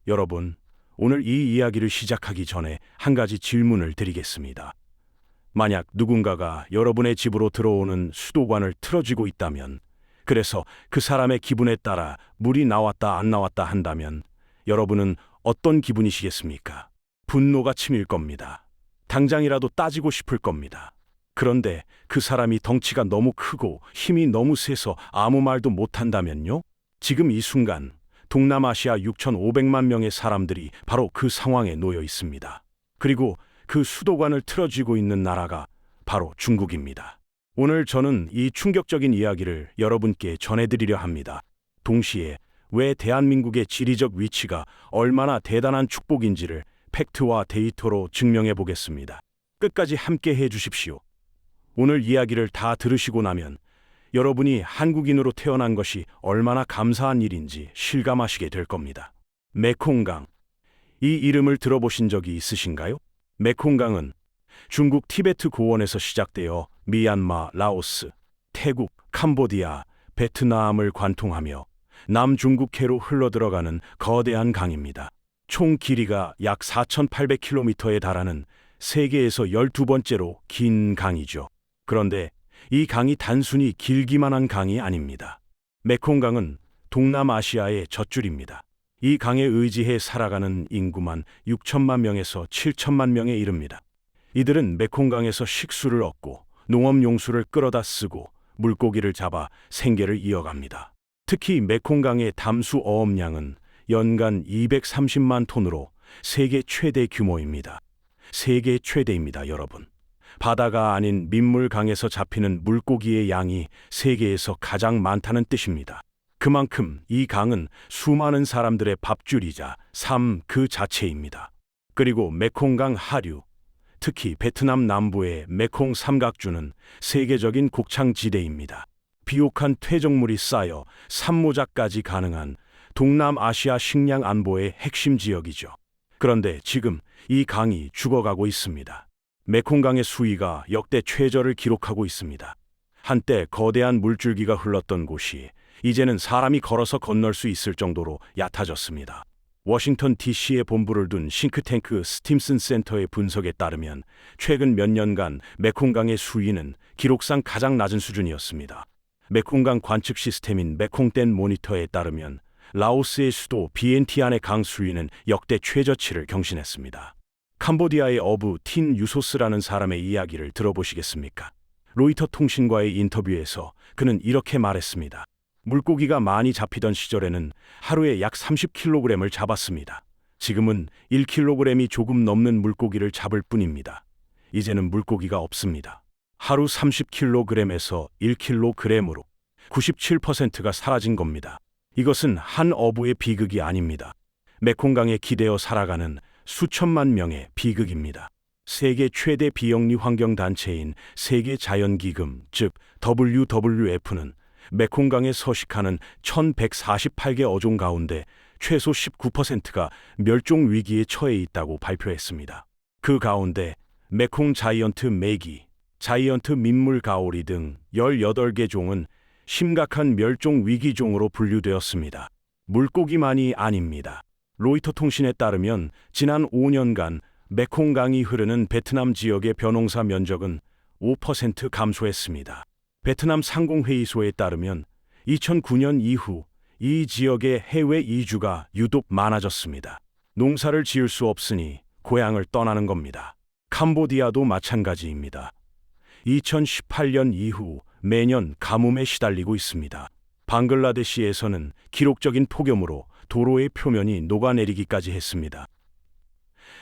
여러분, 오늘 이 이야기를 시작하기 전에 한 가지 질문을 드리겠습니다. 만약 누군가가 여러분의 집으로 들어오는 수도관을 틀어쥐고 있다면, 그래서 그 사람의 기분에 따라 물이 나왔다 안 나왔다 한다면, 여러분은 어떤 기분이시겠습니까? 분노가 치밀 겁니다. 당장이라도 따지고 싶을 겁니다. 그런데 그 사람이 덩치가 너무 크고 힘이 너무 세서 아무 말도 못한다면요? 지금 이 순간 동남아시아 6,500만 명의 사람들이 바로 그 상황에 놓여 있습니다. 그리고 그 수도관을 틀어쥐고 있는 나라가 바로 중국입니다. 오늘 저는 이 충격적인 이야기를 여러분께 전해드리려 합니다. 동시에 왜 대한민국의 지리적 위치가 얼마나 대단한 축복인지를 팩트와 데이터로 증명해 보겠습니다. 끝까지 함께 해 주십시오. 오늘 이야기를 다 들으시고 나면 여러분이 한국인으로 태어난 것이 얼마나 감사한 일인지 실감하시게 될 겁니다. 메콩강. 이 이름을 들어보신 적이 있으신가요? 메콩강은 중국 티베트 고원에서 시작되어 미얀마, 라오스, 태국, 캄보디아, 베트남을 관통하며 남중국해로 흘러들어가는 거대한 강입니다. 총 길이가 약 4,800km에 달하는 세계에서 12번째로 긴 강이죠. 그런데 이 강이 단순히 길기만 한 강이 아닙니다. 메콩강은 동남아시아의 젖줄입니다. 이 강에 의지해 살아가는 인구만 6천만 명에서 7천만 명에 이릅니다. 이들은 메콩강에서 식수를 얻고 농업용수를 끌어다 쓰고 물고기를 잡아 생계를 이어갑니다. 특히 메콩강의 담수 어업량은 연간 230만 톤으로 세계 최대 규모입니다. 세계 최대입니다, 여러분. 바다가 아닌 민물강에서 잡히는 물고기의 양이 세계에서 가장 많다는 뜻입니다. 그만큼 이 강은 수많은 사람들의 밥줄이자 삶 그 자체입니다. 그리고 메콩강 하류, 특히 베트남 남부의 메콩 삼각주는 세계적인 곡창지대입니다. 비옥한 퇴적물이 쌓여 산모작까지 가능한 동남아시아 식량 안보의 핵심 지역이죠. 그런데 지금 이 강이 죽어가고 있습니다. 메콩강의 수위가 역대 최저를 기록하고 있습니다. 한때 거대한 물줄기가 흘렀던 곳이 이제는 사람이 걸어서 건널 수 있을 정도로 얕아졌습니다. 워싱턴 DC에 본부를 둔 싱크탱크 스팀슨 센터의 분석에 따르면 최근 몇 년간 메콩강의 수위는 기록상 가장 낮은 수준이었습니다. 메콩강 관측 시스템인 메콩댐 모니터에 따르면 라오스의 수도 비엔티안의 강 수위는 역대 최저치를 경신했습니다. 캄보디아의 어부 틴 유소스라는 사람의 이야기를 들어보시겠습니까? 로이터 통신과의 인터뷰에서 그는 이렇게 말했습니다. 물고기가 많이 잡히던 시절에는 하루에 약 30kg을 잡았습니다. 지금은 1kg이 조금 넘는 물고기를 잡을 뿐입니다. 이제는 물고기가 없습니다. 하루 30kg에서 1kg으로 97%가 사라진 겁니다. 이것은 한 어부의 비극이 아닙니다. 메콩강에 기대어 살아가는 수천만 명의 비극입니다. 세계 최대 비영리 환경단체인 세계자연기금, 즉 WWF는 메콩강에 서식하는 1148개 어종 가운데 최소 19%가 멸종 위기에 처해 있다고 발표했습니다. 그 가운데 메콩 자이언트 메기, 자이언트 민물가오리 등 18개 종은 심각한 멸종 위기종으로 분류되었습니다. 물고기만이 아닙니다. 로이터 통신에 따르면 지난 5년간 메콩강이 흐르는 베트남 지역의 벼농사 면적은 5% 감소했습니다. 베트남 상공회의소에 따르면 2009년 이후 이 지역의 해외 이주가 유독 많아졌습니다. 농사를 지을 수 없으니 고향을 떠나는 겁니다. 캄보디아도 마찬가지입니다. 2018년 이후 매년 가뭄에 시달리고 있습니다. 방글라데시에서는 기록적인 폭염으로 도로의 표면이 녹아내리기까지 했습니다.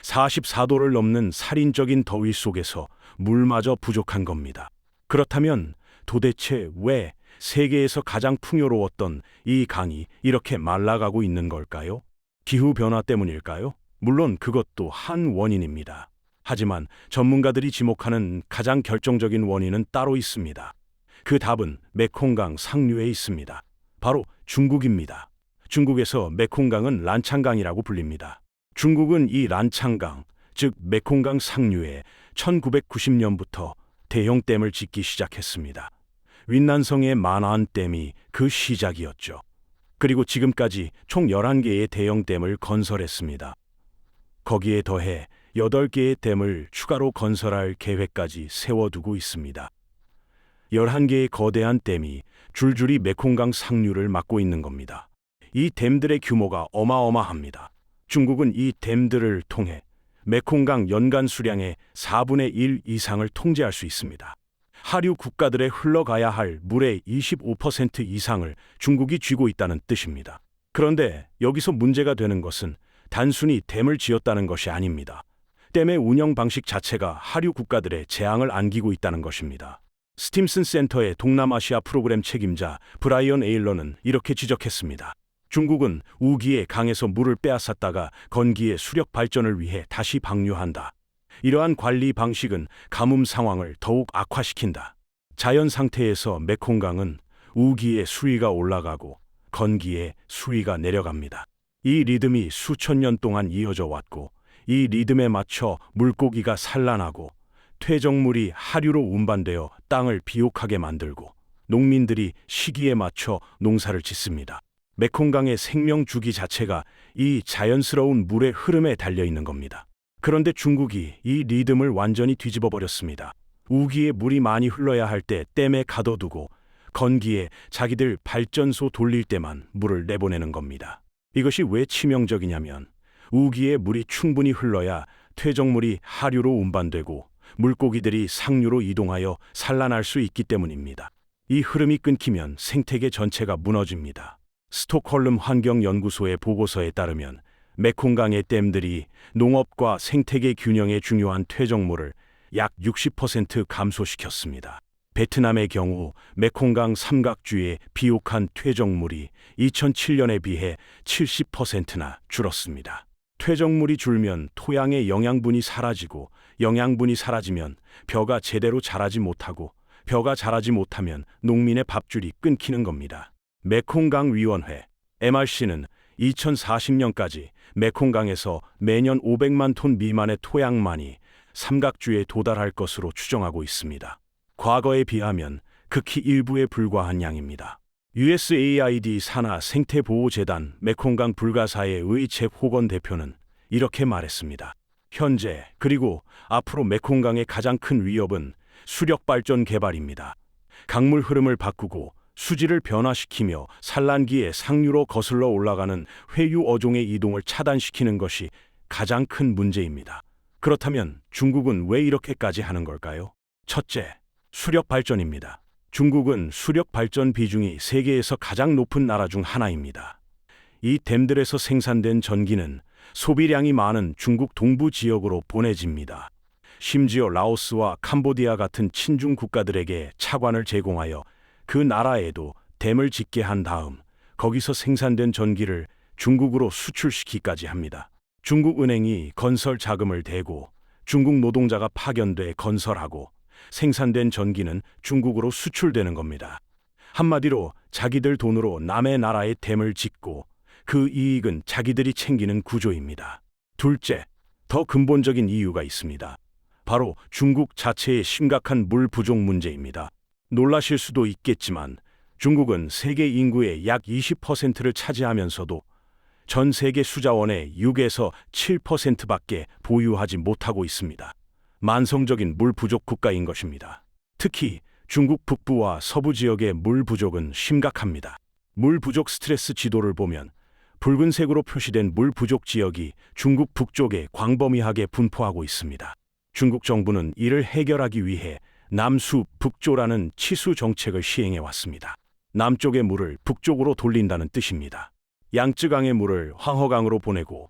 44도를 넘는 살인적인 더위 속에서 물마저 부족한 겁니다. 그렇다면 도대체 왜 세계에서 가장 풍요로웠던 이 강이 이렇게 말라가고 있는 걸까요? 기후변화 때문일까요? 물론 그것도 한 원인입니다. 하지만 전문가들이 지목하는 가장 결정적인 원인은 따로 있습니다. 그 답은 메콩강 상류에 있습니다. 바로 중국입니다. 중국에서 메콩강은 란창강이라고 불립니다. 중국은 이 란창강, 즉 메콩강 상류에 1990년부터 대형 댐을 짓기 시작했습니다. 윈난성의 만안 댐이 그 시작이었죠. 그리고 지금까지 총 11개의 대형 댐을 건설했습니다. 거기에 더해 8개의 댐을 추가로 건설할 계획까지 세워두고 있습니다. 11개의 거대한 댐이 줄줄이 메콩강 상류를 막고 있는 겁니다. 이 댐들의 규모가 어마어마합니다. 중국은 이 댐들을 통해 메콩강 연간 수량의 4분의 1 이상을 통제할 수 있습니다. 하류 국가들에 흘러가야 할 물의 25% 이상을 중국이 쥐고 있다는 뜻입니다. 그런데 여기서 문제가 되는 것은 단순히 댐을 지었다는 것이 아닙니다. 댐의 운영 방식 자체가 하류 국가들의 재앙을 안기고 있다는 것입니다. 스팀슨 센터의 동남아시아 프로그램 책임자 브라이언 에일러는 이렇게 지적했습니다. 중국은 우기의 강에서 물을 빼앗았다가 건기의 수력 발전을 위해 다시 방류한다. 이러한 관리 방식은 가뭄 상황을 더욱 악화시킨다. 자연 상태에서 메콩강은 우기의 수위가 올라가고 건기의 수위가 내려갑니다. 이 리듬이 수천 년 동안 이어져 왔고 이 리듬에 맞춰 물고기가 산란하고 퇴적물이 하류로 운반되어 땅을 비옥하게 만들고 농민들이 시기에 맞춰 농사를 짓습니다. 메콩강의 생명 주기 자체가 이 자연스러운 물의 흐름에 달려 있는 겁니다. 그런데 중국이 이 리듬을 완전히 뒤집어 버렸습니다. 우기에 물이 많이 흘러야 할 때 댐에 가둬두고 건기에 자기들 발전소 돌릴 때만 물을 내보내는 겁니다. 이것이 왜 치명적이냐면 우기에 물이 충분히 흘러야 퇴적물이 하류로 운반되고 물고기들이 상류로 이동하여 산란할 수 있기 때문입니다. 이 흐름이 끊기면 생태계 전체가 무너집니다. 스톡홀름 환경연구소의 보고서에 따르면 메콩강의 댐들이 농업과 생태계 균형에 중요한 퇴적물을 약 60% 감소시켰습니다. 베트남의 경우 메콩강 삼각주의 비옥한 퇴적물이 2007년에 비해 70%나 줄었습니다. 퇴적물이 줄면 토양의 영양분이 사라지고 영양분이 사라지면 벼가 제대로 자라지 못하고 벼가 자라지 못하면 농민의 밥줄이 끊기는 겁니다. 메콩강 위원회 MRC는 2040년까지 메콩강에서 매년 500만 톤 미만의 토양만이 삼각주에 도달할 것으로 추정하고 있습니다. 과거에 비하면 극히 일부에 불과한 양입니다. USAID 산하 생태보호재단 메콩강 불가사의 의책 호건 대표는 이렇게 말했습니다. 현재 그리고 앞으로 메콩강의 가장 큰 위협은 수력 발전 개발입니다. 강물 흐름을 바꾸고 수질을 변화시키며 산란기에 상류로 거슬러 올라가는 회유 어종의 이동을 차단시키는 것이 가장 큰 문제입니다. 그렇다면 중국은 왜 이렇게까지 하는 걸까요? 첫째, 수력 발전입니다. 중국은 수력 발전 비중이 세계에서 가장 높은 나라 중 하나입니다. 이 댐들에서 생산된 전기는 소비량이 많은 중국 동부 지역으로 보내집니다. 심지어 라오스와 캄보디아 같은 친중 국가들에게 차관을 제공하여 그 나라에도 댐을 짓게 한 다음 거기서 생산된 전기를 중국으로 수출시키기까지 합니다. 중국 은행이 건설 자금을 대고 중국 노동자가 파견돼 건설하고 생산된 전기는 중국으로 수출되는 겁니다. 한마디로 자기들 돈으로 남의 나라에 댐을 짓고 그 이익은 자기들이 챙기는 구조입니다. 둘째, 더 근본적인 이유가 있습니다. 바로 중국 자체의 심각한 물 부족 문제입니다. 놀라실 수도 있겠지만 중국은 세계 인구의 약 20%를 차지하면서도 전 세계 수자원의 6에서 7%밖에 보유하지 못하고 있습니다. 만성적인 물 부족 국가인 것입니다. 특히 중국 북부와 서부 지역의 물 부족은 심각합니다. 물 부족 스트레스 지도를 보면 붉은색으로 표시된 물 부족 지역이 중국 북쪽에 광범위하게 분포하고 있습니다. 중국 정부는 이를 해결하기 위해 남수 북조라는 치수 정책을 시행해 왔습니다. 남쪽의 물을 북쪽으로 돌린다는 뜻입니다. 양쯔강의 물을 황허강으로 보내고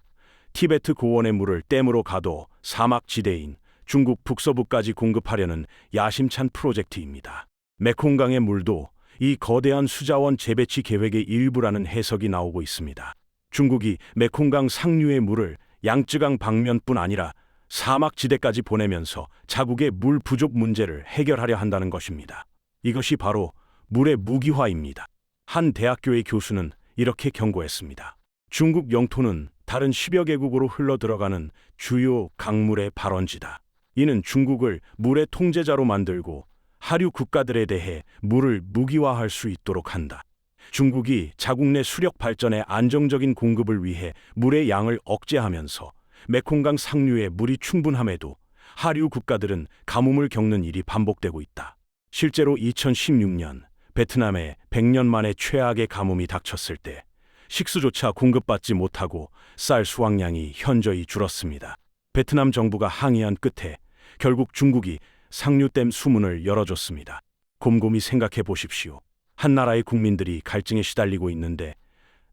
티베트 고원의 물을 댐으로 가둬 사막 지대인 중국 북서부까지 공급하려는 야심찬 프로젝트입니다. 메콩강의 물도 이 거대한 수자원 재배치 계획의 일부라는 해석이 나오고 있습니다. 중국이 메콩강 상류의 물을 양쯔강 방면뿐 아니라 사막 지대까지 보내면서 자국의 물 부족 문제를 해결하려 한다는 것입니다. 이것이 바로 물의 무기화입니다. 한 대학교의 교수는 이렇게 경고했습니다. 중국 영토는 다른 10여 개국으로 흘러들어가는 주요 강물의 발원지다. 이는 중국을 물의 통제자로 만들고 하류 국가들에 대해 물을 무기화할 수 있도록 한다. 중국이 자국 내 수력 발전의 안정적인 공급을 위해 물의 양을 억제하면서 메콩강 상류에 물이 충분함에도 하류 국가들은 가뭄을 겪는 일이 반복되고 있다. 실제로 2016년 베트남에 100년 만에 최악의 가뭄이 닥쳤을 때 식수조차 공급받지 못하고 쌀 수확량이 현저히 줄었습니다. 베트남 정부가 항의한 끝에 결국 중국이 상류댐 수문을 열어줬습니다. 곰곰이 생각해 보십시오. 한 나라의 국민들이 갈증에 시달리고 있는데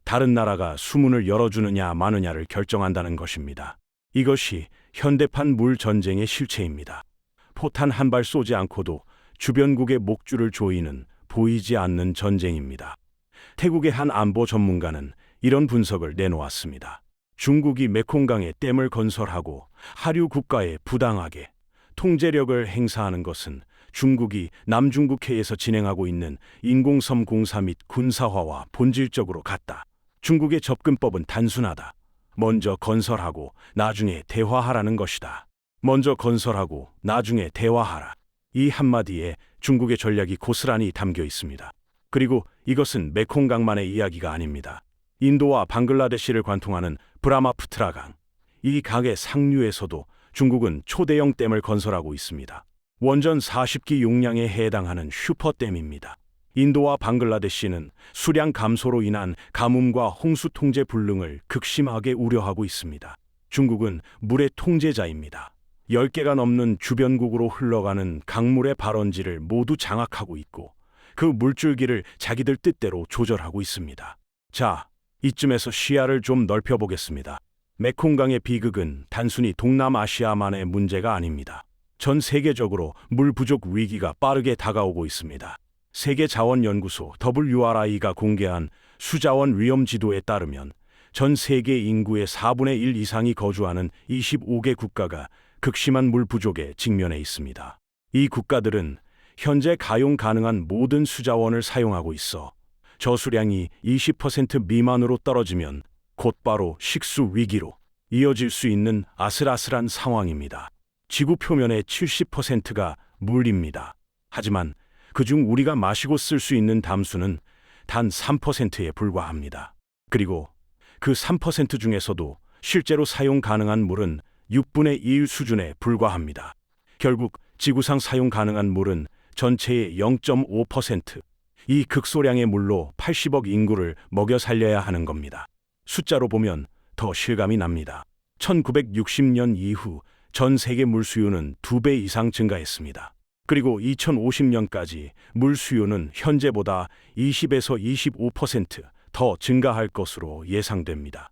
다른 나라가 수문을 열어주느냐 마느냐를 결정한다는 것입니다. 이것이 현대판 물 전쟁의 실체입니다. 포탄 한 발 쏘지 않고도 주변국의 목줄을 조이는 보이지 않는 전쟁입니다. 태국의 한 안보 전문가는 이런 분석을 내놓았습니다. 중국이 메콩강에 댐을 건설하고 하류 국가에 부당하게 통제력을 행사하는 것은 중국이 남중국해에서 진행하고 있는 인공섬 공사 및 군사화와 본질적으로 같다. 중국의 접근법은 단순하다. 먼저 건설하고 나중에 대화하라는 것이다. 먼저 건설하고 나중에 대화하라. 이 한마디에 중국의 전략이 고스란히 담겨 있습니다. 그리고 이것은 메콩강만의 이야기가 아닙니다. 인도와 방글라데시를 관통하는 브라마푸트라 강, 이 강의 상류에서도 중국은 초대형 댐을 건설하고 있습니다. 원전 40기 용량에 해당하는 슈퍼댐입니다. 인도와 방글라데시는 수량 감소로 인한 가뭄과 홍수 통제 불능을 극심하게 우려하고 있습니다. 중국은 물의 통제자입니다. 10개가 넘는 주변국으로 흘러가는 강물의 발원지를 모두 장악하고 있고 그 물줄기를 자기들 뜻대로 조절하고 있습니다. 자, 이쯤에서 시야를 좀 넓혀보겠습니다. 메콩강의 비극은 단순히 동남아시아만의 문제가 아닙니다. 전 세계적으로 물 부족 위기가 빠르게 다가오고 있습니다. 세계자원연구소 WRI가 공개한 수자원 위험 지도에 따르면 전 세계 인구의 4분의 1 이상이 거주하는 25개 국가가 극심한 물 부족에 직면해 있습니다. 이 국가들은 현재 가용 가능한 모든 수자원을 사용하고 있어 저수량이 20% 미만으로 떨어지면 곧바로 식수 위기로 이어질 수 있는 아슬아슬한 상황입니다. 지구 표면의 70%가 물입니다. 하지만 그중 우리가 마시고 쓸 수 있는 담수는 단 3%에 불과합니다. 그리고 그 3% 중에서도 실제로 사용 가능한 물은 6분의 1 수준에 불과합니다. 결국 지구상 사용 가능한 물은 전체의 0.5%, 이 극소량의 물로 80억 인구를 먹여 살려야 하는 겁니다. 숫자로 보면 더 실감이 납니다. 1960년 이후 전 세계 물 수요는 2배 이상 증가했습니다. 그리고 2050년까지 물 수요는 현재보다 20에서 25% 더 증가할 것으로 예상됩니다.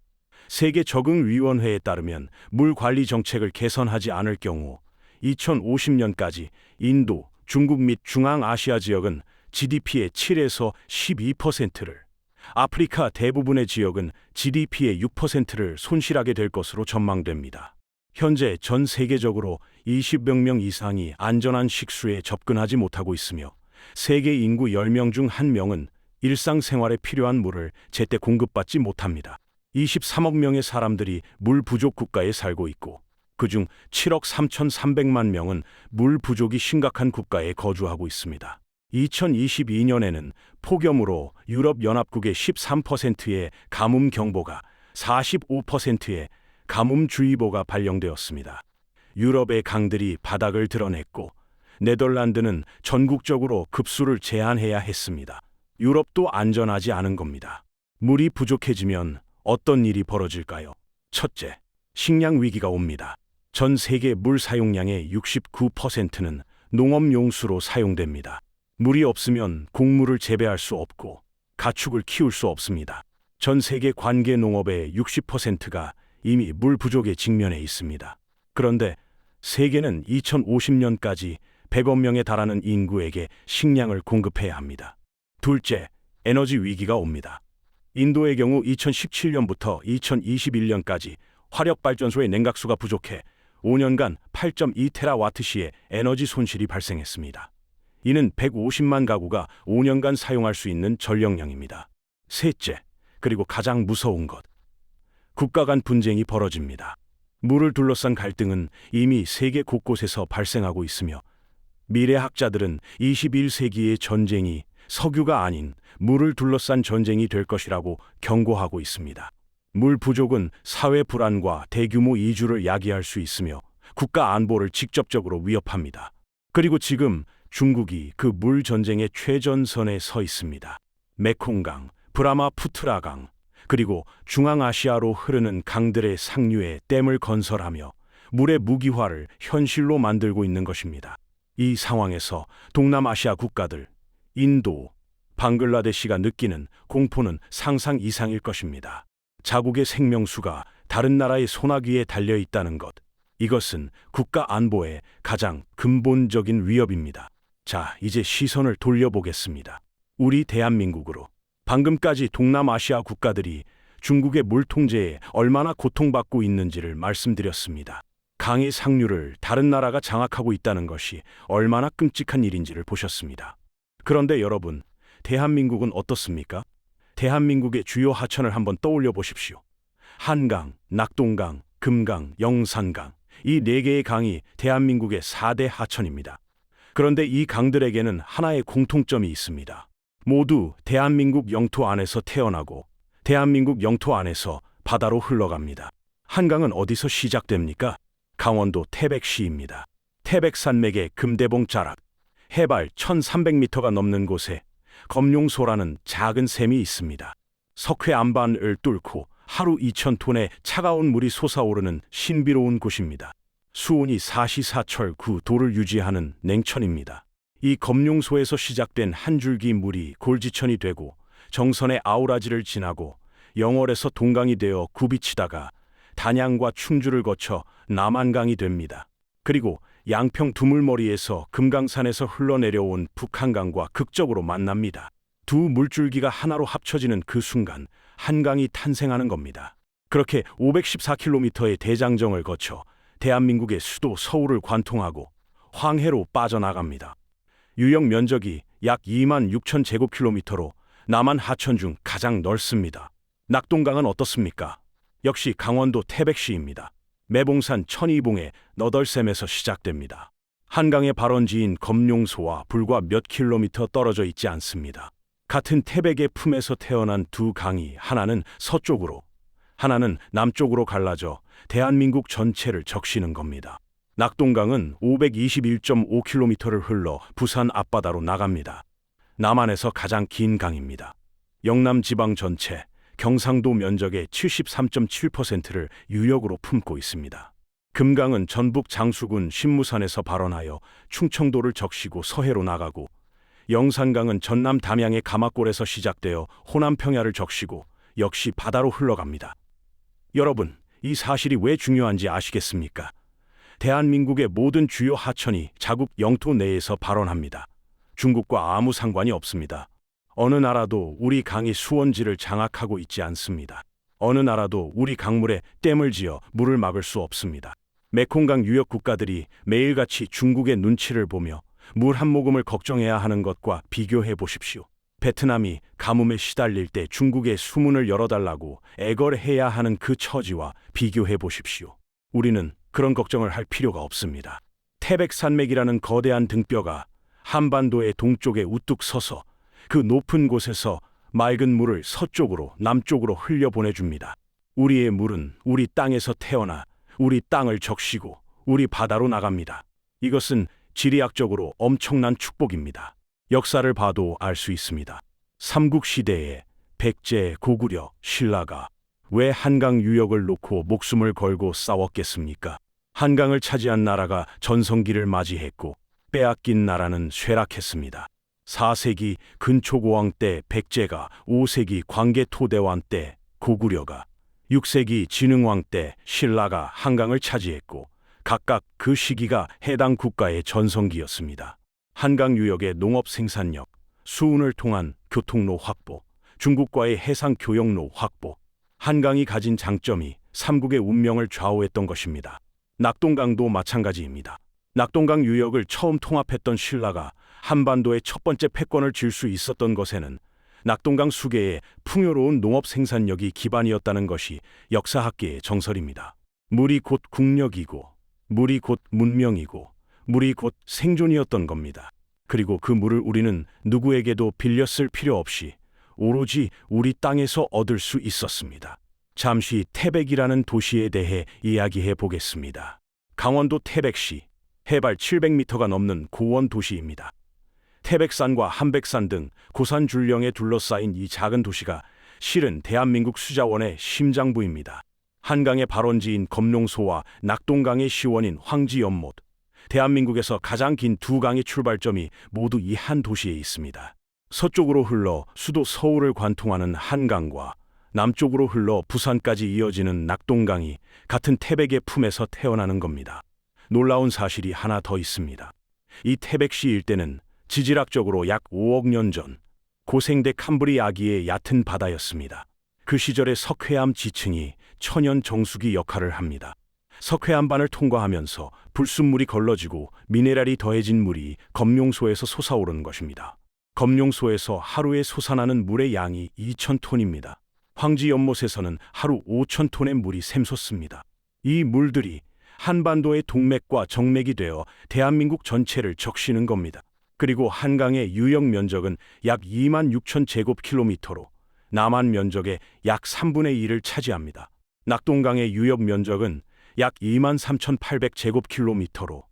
세계적응위원회에 따르면 물 관리 정책을 개선하지 않을 경우 2050년까지 인도, 중국 및 중앙아시아 지역은 GDP의 7에서 12%를, 아프리카 대부분의 지역은 GDP의 6%를 손실하게 될 것으로 전망됩니다. 현재 전 세계적으로 20억 명 이상이 안전한 식수에 접근하지 못하고 있으며 세계 인구 10명 중 1명은 일상생활에 필요한 물을 제때 공급받지 못합니다. 23억 명의 사람들이 물 부족 국가에 살고 있고 그중 7억 3,300만 명은 물 부족이 심각한 국가에 거주하고 있습니다. 2022년에는 폭염으로 유럽 연합국의 13%의 가뭄 경보가 45%의 가뭄주의보가 발령되었습니다. 유럽의 강들이 바닥을 드러냈고 네덜란드는 전국적으로 급수를 제한해야 했습니다. 유럽도 안전하지 않은 겁니다. 물이 부족해지면 어떤 일이 벌어질까요? 첫째, 식량 위기가 옵니다. 전 세계 물 사용량의 69%는 농업용수로 사용됩니다. 물이 없으면 곡물을 재배할 수 없고 가축을 키울 수 없습니다. 전 세계 관계 농업의 60%가 이미 물 부족에 직면해 있습니다. 그런데 세계는 2050년까지 100억 명에 달하는 인구에게 식량을 공급해야 합니다. 둘째, 에너지 위기가 옵니다. 인도의 경우 2017년부터 2021년까지 화력발전소의 냉각수가 부족해 5년간 8.2테라와트시의 에너지 손실이 발생했습니다. 이는 150만 가구가 5년간 사용할 수 있는 전력량입니다. 셋째, 그리고 가장 무서운 것, 국가 간 분쟁이 벌어집니다. 물을 둘러싼 갈등은 이미 세계 곳곳에서 발생하고 있으며 미래학자들은 21세기의 전쟁이 석유가 아닌 물을 둘러싼 전쟁이 될 것이라고 경고하고 있습니다. 물 부족은 사회 불안과 대규모 이주를 야기할 수 있으며 국가 안보를 직접적으로 위협합니다. 그리고 지금 중국이 그 물 전쟁의 최전선에 서 있습니다. 메콩강, 브라마푸트라강, 그리고 중앙아시아로 흐르는 강들의 상류에 댐을 건설하며 물의 무기화를 현실로 만들고 있는 것입니다. 이 상황에서 동남아시아 국가들, 인도, 방글라데시가 느끼는 공포는 상상 이상일 것입니다. 자국의 생명수가 다른 나라의 소나기에 달려 있다는 것. 이것은 국가 안보의 가장 근본적인 위협입니다. 자, 이제 시선을 돌려보겠습니다. 우리 대한민국으로. 방금까지 동남아시아 국가들이 중국의 물 통제에 얼마나 고통받고 있는지를 말씀드렸습니다. 강의 상류를 다른 나라가 장악하고 있다는 것이 얼마나 끔찍한 일인지를 보셨습니다. 그런데 여러분, 대한민국은 어떻습니까? 대한민국의 주요 하천을 한번 떠올려 보십시오. 한강, 낙동강, 금강, 영산강. 이 네 개의 강이 대한민국의 4대 하천입니다. 그런데 이 강들에게는 하나의 공통점이 있습니다. 모두 대한민국 영토 안에서 태어나고 대한민국 영토 안에서 바다로 흘러갑니다. 한강은 어디서 시작됩니까? 강원도 태백시입니다. 태백산맥의 금대봉 자락, 해발 1300m가 넘는 곳에 검룡소라는 작은 샘이 있습니다. 석회 안반을 뚫고 하루 2000톤의 차가운 물이 솟아오르는 신비로운 곳입니다. 수온이 사시사철 그 도를 유지하는 냉천입니다. 이 검룡소에서 시작된 한 줄기 물이 골지천이 되고 정선의 아우라지를 지나고 영월에서 동강이 되어 굽이치다가 단양과 충주를 거쳐 남한강이 됩니다. 그리고 양평 두물머리에서 금강산에서 흘러내려온 북한강과 극적으로 만납니다. 두 물줄기가 하나로 합쳐지는 그 순간 한강이 탄생하는 겁니다. 그렇게 514km의 대장정을 거쳐 대한민국의 수도 서울을 관통하고 황해로 빠져나갑니다. 유역 면적이 약 2만 6천 제곱킬로미터로 남한 하천 중 가장 넓습니다. 낙동강은 어떻습니까? 역시 강원도 태백시입니다. 매봉산 천이봉의 너덜샘에서 시작됩니다. 한강의 발원지인 검룡소와 불과 몇 킬로미터 떨어져 있지 않습니다. 같은 태백의 품에서 태어난 두 강이 하나는 서쪽으로, 하나는 남쪽으로 갈라져 대한민국 전체를 적시는 겁니다. 낙동강은 521.5km를 흘러 부산 앞바다로 나갑니다. 남한에서 가장 긴 강입니다. 영남 지방 전체, 경상도 면적의 73.7%를 유역으로 품고 있습니다. 금강은 전북 장수군 신무산에서 발원하여 충청도를 적시고 서해로 나가고, 영산강은 전남 담양의 가마골에서 시작되어 호남 평야를 적시고 역시 바다로 흘러갑니다. 여러분, 이 사실이 왜 중요한지 아시겠습니까? 대한민국의 모든 주요 하천이 자국 영토 내에서 발원합니다. 중국과 아무 상관이 없습니다. 어느 나라도 우리 강이 수원지를 장악하고 있지 않습니다. 어느 나라도 우리 강물에 댐을 지어 물을 막을 수 없습니다. 메콩강 유역 국가들이 매일같이 중국의 눈치를 보며 물 한 모금을 걱정해야 하는 것과 비교해 보십시오. 베트남이 가뭄에 시달릴 때 중국의 수문을 열어달라고 애걸해야 하는 그 처지와 비교해 보십시오. 우리는 그런 걱정을 할 필요가 없습니다. 태백산맥이라는 거대한 등뼈가 한반도의 동쪽에 우뚝 서서 그 높은 곳에서 맑은 물을 서쪽으로 남쪽으로 흘려보내줍니다. 우리의 물은 우리 땅에서 태어나 우리 땅을 적시고 우리 바다로 나갑니다. 이것은 지리학적으로 엄청난 축복입니다. 역사를 봐도 알 수 있습니다. 삼국시대에 백제, 고구려, 신라가 왜 한강 유역을 놓고 목숨을 걸고 싸웠겠습니까? 한강을 차지한 나라가 전성기를 맞이했고 빼앗긴 나라는 쇠락했습니다. 4세기 근초고왕 때 백제가, 5세기 광개토대왕 때 고구려가, 6세기 진흥왕 때 신라가 한강을 차지했고 각각 그 시기가 해당 국가의 전성기였습니다. 한강 유역의 농업 생산력, 수운을 통한 교통로 확보, 중국과의 해상 교역로 확보, 한강이 가진 장점이 삼국의 운명을 좌우했던 것입니다. 낙동강도 마찬가지입니다. 낙동강 유역을 처음 통합했던 신라가 한반도의 첫 번째 패권을 쥘 수 있었던 것에는 낙동강 수계의 풍요로운 농업 생산력이 기반이었다는 것이 역사학계의 정설입니다. 물이 곧 국력이고, 물이 곧 문명이고, 물이 곧 생존이었던 겁니다. 그리고 그 물을 우리는 누구에게도 빌려 쓸 필요 없이 오로지 우리 땅에서 얻을 수 있었습니다. 잠시 태백이라는 도시에 대해 이야기해 보겠습니다. 강원도 태백시, 해발 700m가 넘는 고원 도시입니다. 태백산과 한백산 등 고산 줄령에 둘러싸인 이 작은 도시가 실은 대한민국 수자원의 심장부입니다. 한강의 발원지인 검룡소와 낙동강의 시원인 황지연못, 대한민국에서 가장 긴 두 강의 출발점이 모두 이 한 도시에 있습니다. 서쪽으로 흘러 수도 서울을 관통하는 한강과 남쪽으로 흘러 부산까지 이어지는 낙동강이 같은 태백의 품에서 태어나는 겁니다. 놀라운 사실이 하나 더 있습니다. 이 태백시 일대는 지질학적으로 약 5억 년 전 고생대 캄브리 아기의 얕은 바다였습니다. 그 시절의 석회암 지층이 천연 정수기 역할을 합니다. 석회암반을 통과하면서 불순물이 걸러지고 미네랄이 더해진 물이 검룡소에서 솟아오르는 것입니다. 검룡소에서 하루에 솟아나는 물의 양이 2,000톤입니다. 황지연못에서는 하루 5,000톤의 물이 샘솟습니다. 이 물들이 한반도의 동맥과 정맥이 되어 대한민국 전체를 적시는 겁니다. 그리고 한강의 유역 면적은 약 26,000제곱킬로미터로 남한 면적의 약 3분의 1을 차지합니다. 낙동강의 유역 면적은 약 23,800제곱킬로미터로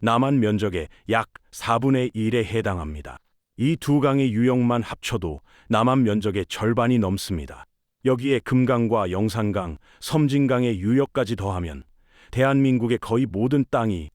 남한 면적의 약 4분의 1에 해당합니다. 이 두 강의 유역만 합쳐도 남한 면적의 절반이 넘습니다. 여기에 금강과 영산강, 섬진강의 유역까지 더하면 대한민국의 거의 모든 땅이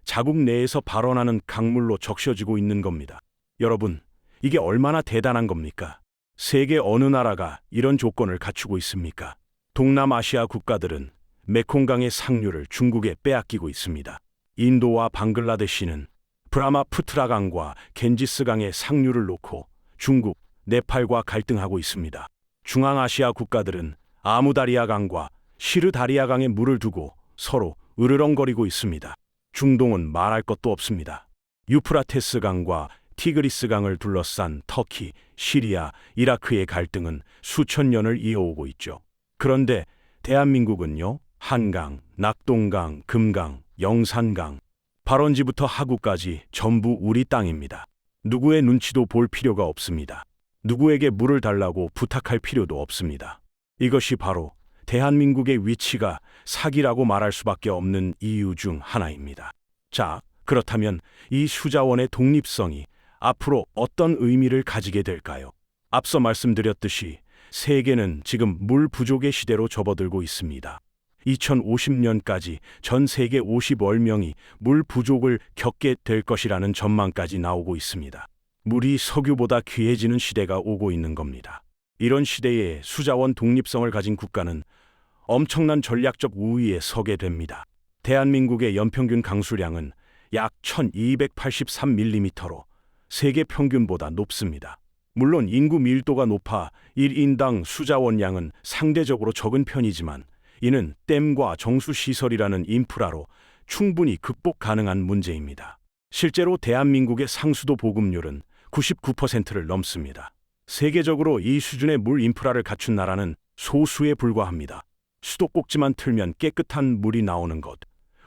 자국 내에서 발원하는 강물로 적셔지고 있는 겁니다. 여러분, 이게 얼마나 대단한 겁니까? 세계 어느 나라가 이런 조건을 갖추고 있습니까? 동남아시아 국가들은 메콩강의 상류를 중국에 빼앗기고 있습니다. 인도와 방글라데시는 브라마푸트라강과 겐지스강의 상류를 놓고 중국, 네팔과 갈등하고 있습니다. 중앙아시아 국가들은 아무다리아강과 시르다리아강에 물을 두고 서로 으르렁거리고 있습니다. 중동은 말할 것도 없습니다. 유프라테스강과 티그리스강을 둘러싼 터키, 시리아, 이라크의 갈등은 수천 년을 이어오고 있죠. 그런데 대한민국은요, 한강, 낙동강, 금강, 영산강, 발원지부터 하구까지 전부 우리 땅입니다. 누구의 눈치도 볼 필요가 없습니다. 누구에게 물을 달라고 부탁할 필요도 없습니다. 이것이 바로 대한민국의 위치가 사기라고 말할 수밖에 없는 이유 중 하나입니다. 자, 그렇다면 이 수자원의 독립성이 앞으로 어떤 의미를 가지게 될까요? 앞서 말씀드렸듯이 세계는 지금 물 부족의 시대로 접어들고 있습니다. 2050년까지 전 세계 50억 명이 물 부족을 겪게 될 것이라는 전망까지 나오고 있습니다. 물이 석유보다 귀해지는 시대가 오고 있는 겁니다. 이런 시대에 수자원 독립성을 가진 국가는 엄청난 전략적 우위에 서게 됩니다. 대한민국의 연평균 강수량은 약 1283mm로 세계 평균보다 높습니다. 물론 인구 밀도가 높아 1인당 수자원량은 상대적으로 적은 편이지만 이는 댐과 정수시설이라는 인프라로 충분히 극복 가능한 문제입니다. 실제로 대한민국의 상수도 보급률은 99%를 넘습니다. 세계적으로 이 수준의 물 인프라를 갖춘 나라는 소수에 불과합니다. 수도꼭지만 틀면 깨끗한 물이 나오는 것.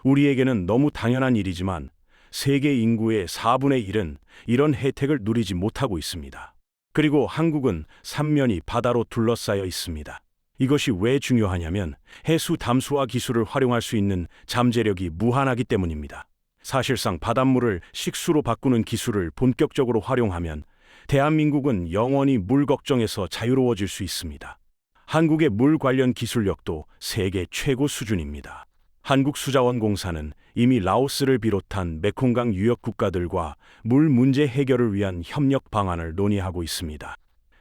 우리에게는 너무 당연한 일이지만 세계 인구의 4분의 1은 이런 혜택을 누리지 못하고 있습니다. 그리고 한국은 삼면이 바다로 둘러싸여 있습니다. 이것이 왜 중요하냐면 해수 담수화 기술을 활용할 수 있는 잠재력이 무한하기 때문입니다. 사실상 바닷물을 식수로 바꾸는 기술을 본격적으로 활용하면 대한민국은 영원히 물 걱정에서 자유로워질 수 있습니다. 한국의 물 관련 기술력도 세계 최고 수준입니다. 한국수자원공사는 이미 라오스를 비롯한 메콩강 유역 국가들과 물 문제 해결을 위한 협력 방안을 논의하고 있습니다.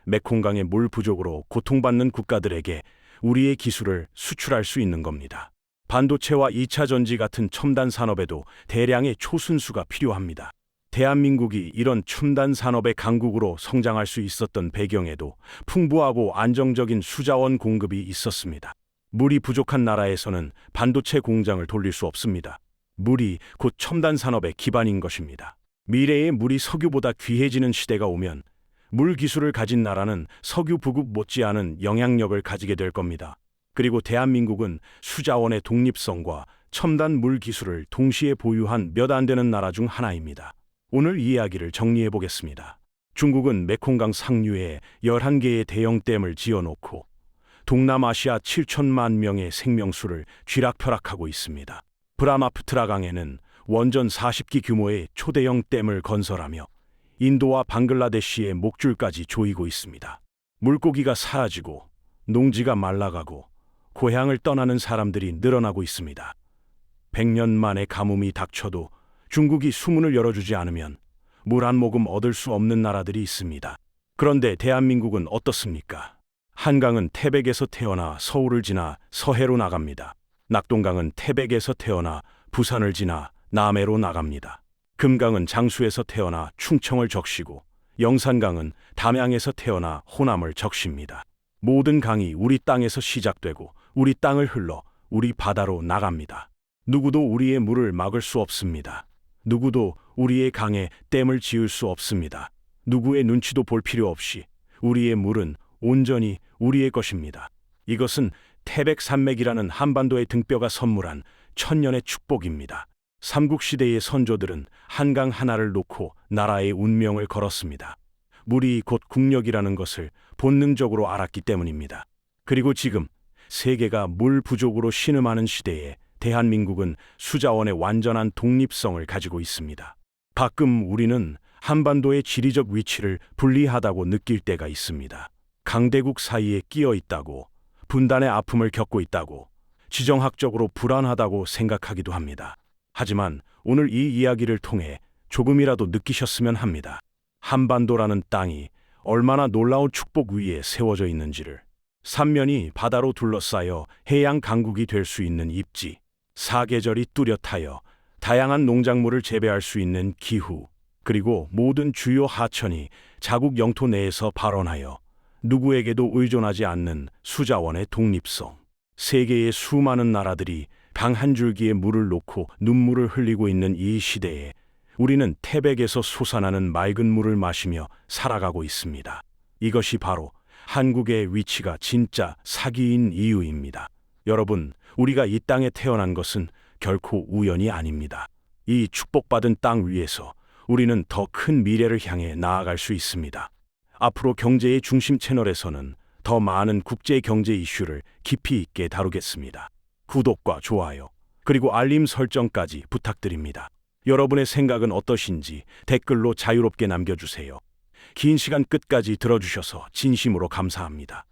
메콩강의 물 부족으로 고통받는 국가들에게 우리의 기술을 수출할 수 있는 겁니다. 반도체와 2차 전지 같은 첨단 산업에도 대량의 초순수가 필요합니다. 대한민국이 이런 첨단 산업의 강국으로 성장할 수 있었던 배경에도 풍부하고 안정적인 수자원 공급이 있었습니다. 물이 부족한 나라에서는 반도체 공장을 돌릴 수 없습니다. 물이 곧 첨단 산업의 기반인 것입니다. 미래의 물이 석유보다 귀해지는 시대가 오면 물 기술을 가진 나라는 석유 부국 못지않은 영향력을 가지게 될 겁니다. 그리고 대한민국은 수자원의 독립성과 첨단 물 기술을 동시에 보유한 몇 안 되는 나라 중 하나입니다. 오늘 이야기를 정리해 보겠습니다. 중국은 메콩강 상류에 11개의 대형 댐을 지어놓고 동남아시아 7천만 명의 생명수를 쥐락펴락하고 있습니다. 브라마푸트라 강에는 원전 40기 규모의 초대형 댐을 건설하며 인도와 방글라데시의 목줄까지 조이고 있습니다. 물고기가 사라지고 농지가 말라가고 고향을 떠나는 사람들이 늘어나고 있습니다. 100년 만에 가뭄이 닥쳐도 중국이 수문을 열어주지 않으면 물 한 모금 얻을 수 없는 나라들이 있습니다. 그런데 대한민국은 어떻습니까? 한강은 태백에서 태어나 서울을 지나 서해로 나갑니다. 낙동강은 태백에서 태어나 부산을 지나 남해로 나갑니다. 금강은 장수에서 태어나 충청을 적시고 영산강은 담양에서 태어나 호남을 적십니다. 모든 강이 우리 땅에서 시작되고 우리 땅을 흘러 우리 바다로 나갑니다. 누구도 우리의 물을 막을 수 없습니다. 누구도 우리의 강에 댐을 지을 수 없습니다. 누구의 눈치도 볼 필요 없이 우리의 물은 온전히 우리의 것입니다. 이것은 태백산맥이라는 한반도의 등뼈가 선물한 천년의 축복입니다. 삼국시대의 선조들은 한강 하나를 놓고 나라의 운명을 걸었습니다. 물이 곧 국력이라는 것을 본능적으로 알았기 때문입니다. 그리고 지금 세계가 물 부족으로 신음하는 시대에 대한민국은 수자원의 완전한 독립성을 가지고 있습니다. 가끔 우리는 한반도의 지리적 위치를 불리하다고 느낄 때가 있습니다. 강대국 사이에 끼어 있다고, 분단의 아픔을 겪고 있다고, 지정학적으로 불안하다고 생각하기도 합니다. 하지만 오늘 이 이야기를 통해 조금이라도 느끼셨으면 합니다. 한반도라는 땅이 얼마나 놀라운 축복 위에 세워져 있는지를. 삼면이 바다로 둘러싸여 해양 강국이 될 수 있는 입지, 사계절이 뚜렷하여 다양한 농작물을 재배할 수 있는 기후, 그리고 모든 주요 하천이 자국 영토 내에서 발원하여 누구에게도 의존하지 않는 수자원의 독립성. 세계의 수많은 나라들이 강 한 줄기에 물을 놓고 눈물을 흘리고 있는 이 시대에 우리는 태백에서 솟아나는 맑은 물을 마시며 살아가고 있습니다. 이것이 바로 한국의 위치가 진짜 사기인 이유입니다. 여러분, 우리가 이 땅에 태어난 것은 결코 우연이 아닙니다. 이 축복받은 땅 위에서 우리는 더 큰 미래를 향해 나아갈 수 있습니다. 앞으로 경제의 중심 채널에서는 더 많은 국제 경제 이슈를 깊이 있게 다루겠습니다. 구독과 좋아요, 그리고 알림 설정까지 부탁드립니다. 여러분의 생각은 어떠신지 댓글로 자유롭게 남겨주세요. 긴 시간 끝까지 들어주셔서 진심으로 감사합니다.